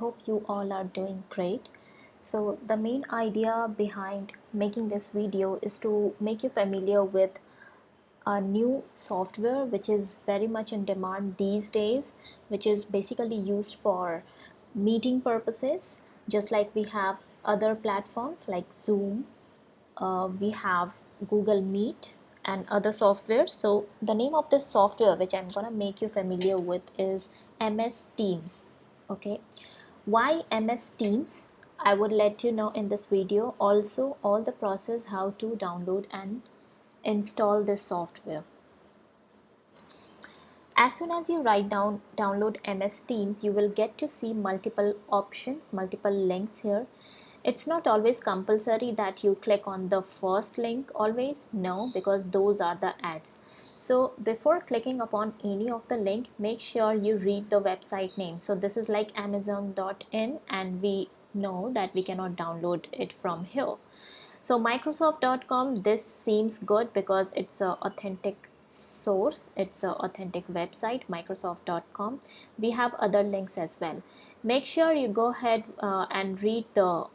hope you all are doing great. So the main idea behind making this video is to make you familiar with a new software which is very much in demand these days, which is basically used for meeting purposes, just like we have other platforms like Zoom, we have Google Meet and other software. So the name of this software which I'm gonna make you familiar with is MS Teams. Okay, why MS Teams? I would let you know in this video. Also all the process how to download and install this software. As soon as you download MS Teams, you will get to see multiple options, multiple links here. It's not always compulsory that you click on the first link always, no, because those are the ads. So before clicking upon any of the link, make sure you read the website name. So this is like amazon.in, and we know that we cannot download it from here. So Microsoft.com, this seems good because it's a authentic source, it's a authentic website, Microsoft.com. We have other links as well. Make sure you go ahead and read the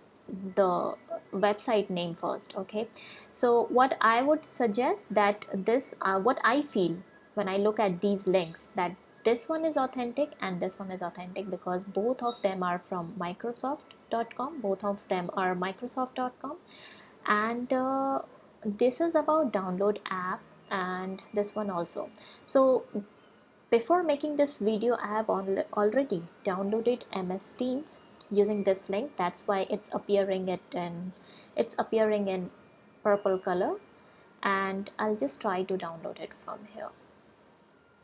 website name first. Okay, so what I would suggest that this what I feel when I look at these links, that this one is authentic and this one is authentic because both of them are from Microsoft.com, both of them are Microsoft.com, and this is about download app, and this one also. So before making this video, I have already downloaded MS Teams using this link. That's why it's appearing in purple color, and I'll just try to download it from here.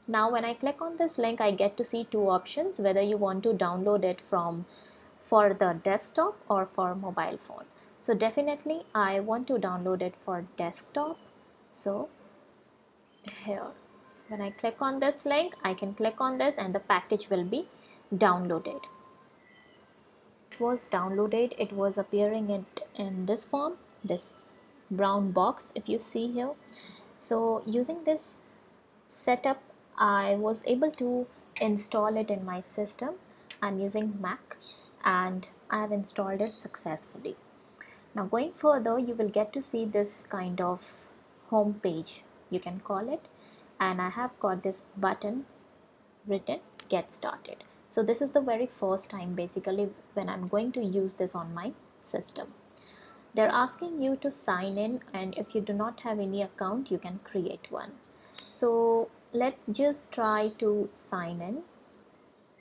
Now when I click on this link, I get to see two options, whether you want to download it from for the desktop or for mobile phone. So definitely I want to download it for desktop. So here, when I click on this link, I can click on this and the package will be downloaded. It was downloaded, it was appearing in this form, this brown box if you see here. So using this setup, I was able to install it in my system. I'm using Mac and I have installed it successfully. Now going further, you will get to see this kind of home page, you can call it, and I have got this button written get started. So this is the very first time basically when I'm going to use this on my system. They're asking you to sign in, and if you do not have any account, you can create one. So let's just try to sign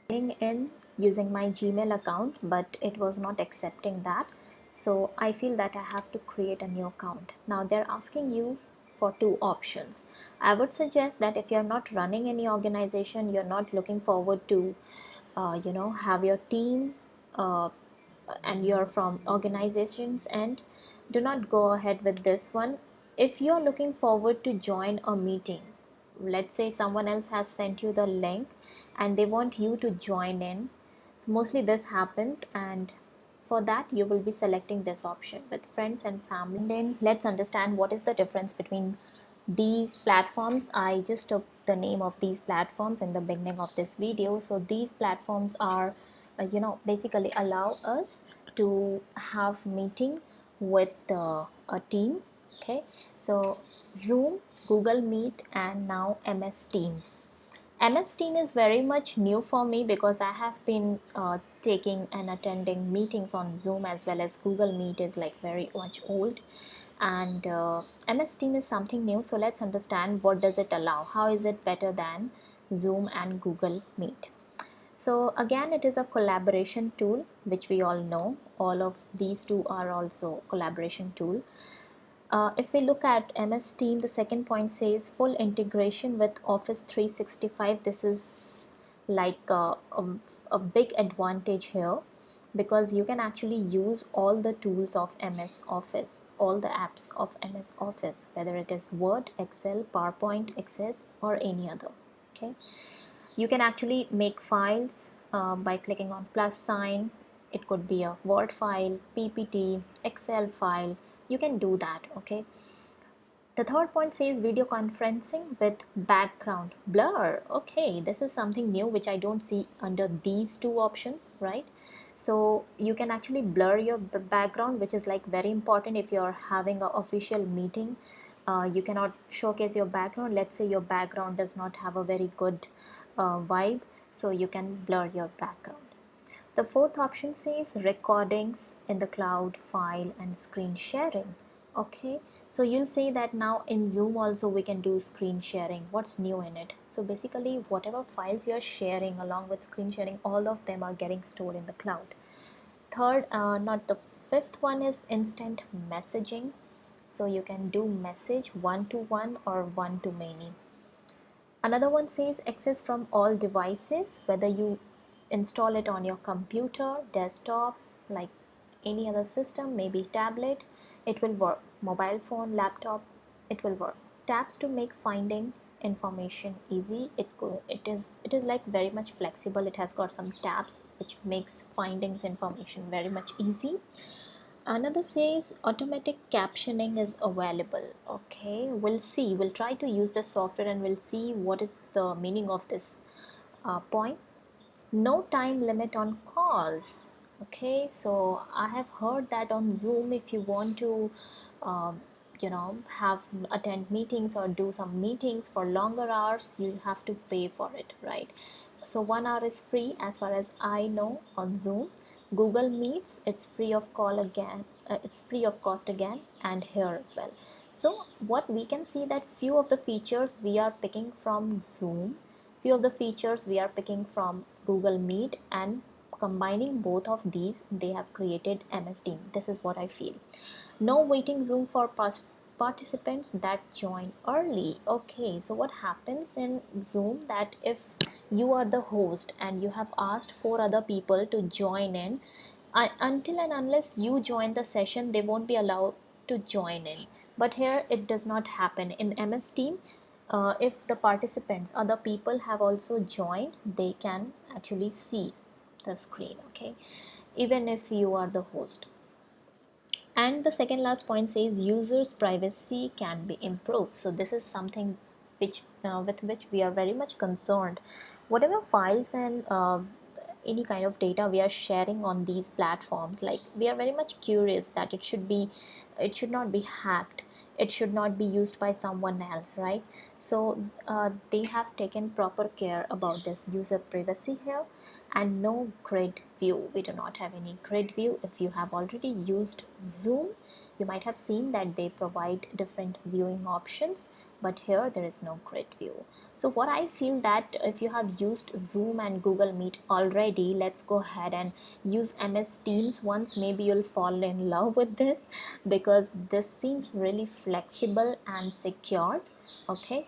in using my Gmail account, but it was not accepting that. So I feel that I have to create a new account. Now they're asking you for two options. I would suggest that if you're not running any organization, you're not looking forward to have your team, and you're from organizations, and do not go ahead with this one. If you're looking forward to join a meeting, let's say someone else has sent you the link and they want you to join in, so mostly this happens, and for that you will be selecting this option with friends and family. Then let's understand what is the difference between these platforms. I just took the name of these platforms in the beginning of this video. So these platforms are basically allow us to have meeting with a team. Okay, so Zoom, Google Meet, and now MS Teams. MS Team is very much new for me because I have been taking and attending meetings on Zoom, as well as Google Meet is like very much old, and MS Team is something new. So let's understand what does it allow, how is it better than Zoom and Google Meet. So again, it is a collaboration tool, which we all know. All of these two are also collaboration tool. If we look at MS Team, the second point says full integration with Office 365. This is like a big advantage here, because you can actually use all the tools of MS Office, all the apps of MS Office, whether it is Word, Excel, PowerPoint, Access, or any other. Okay, you can actually make files by clicking on plus sign. It could be a Word file, PPT, Excel file, you can do that. Okay, The third point says video conferencing with background blur. Okay, this is something new which I don't see under these two options, right? So you can actually blur your background, which is like very important if you're having an official meeting. You cannot showcase your background. Let's say your background does not have a very good vibe, so you can blur your background. The fourth option says recordings in the cloud, file and screen sharing. Okay, so you'll say that now in Zoom also we can do screen sharing. What's new in it? So basically whatever files you're sharing along with screen sharing, all of them are getting stored in the cloud. Third, not the fifth one, is instant messaging. So you can do message one to one or one to many. Another one says access from all devices, whether you install it on your computer, desktop, like any other system, maybe tablet, it will work. Mobile phone, laptop, it will work. Tabs to make finding information easy. It is like very much flexible. It has got some tabs which makes findings information very much easy. Another says automatic captioning is available. Okay, we'll see. We'll try to use the software and we'll see what is the meaning of this point. No time limit on calls. Okay, so I have heard that on Zoom, if you want to um, have attend meetings or do some meetings for longer hours, you have to pay for it, right? So 1 hour is free as far as I know on Zoom. Google Meets, it's free of call again, it's free of cost again, and here as well. So what we can see that few of the features we are picking from Zoom, few of the features we are picking from Google Meet, and combining both of these they have created MS Team. This is what I feel. No waiting room for participants that join early. Okay, so what happens in Zoom, that if you are the host and you have asked 4 other people to join in, until and unless you join the session they won't be allowed to join in. But here it does not happen in MS Team. If the participants, other people, have also joined, they can actually see the screen, okay, even if you are the host. And the second last point says users privacy can be improved. So this is something which with which we are very much concerned. Whatever files and any kind of data we are sharing on these platforms, like, we are very much curious that it should not be hacked, it should not be used by someone else, right? So they have taken proper care about this user privacy here. And no grid view, we do not have any grid view. If you have already used Zoom, you might have seen that they provide different viewing options, but here there is no grid view. So what I feel, that if you have used Zoom and Google Meet already, let's go ahead and use MS Teams once. Maybe you'll fall in love with this, because this seems really flexible and secure. Okay,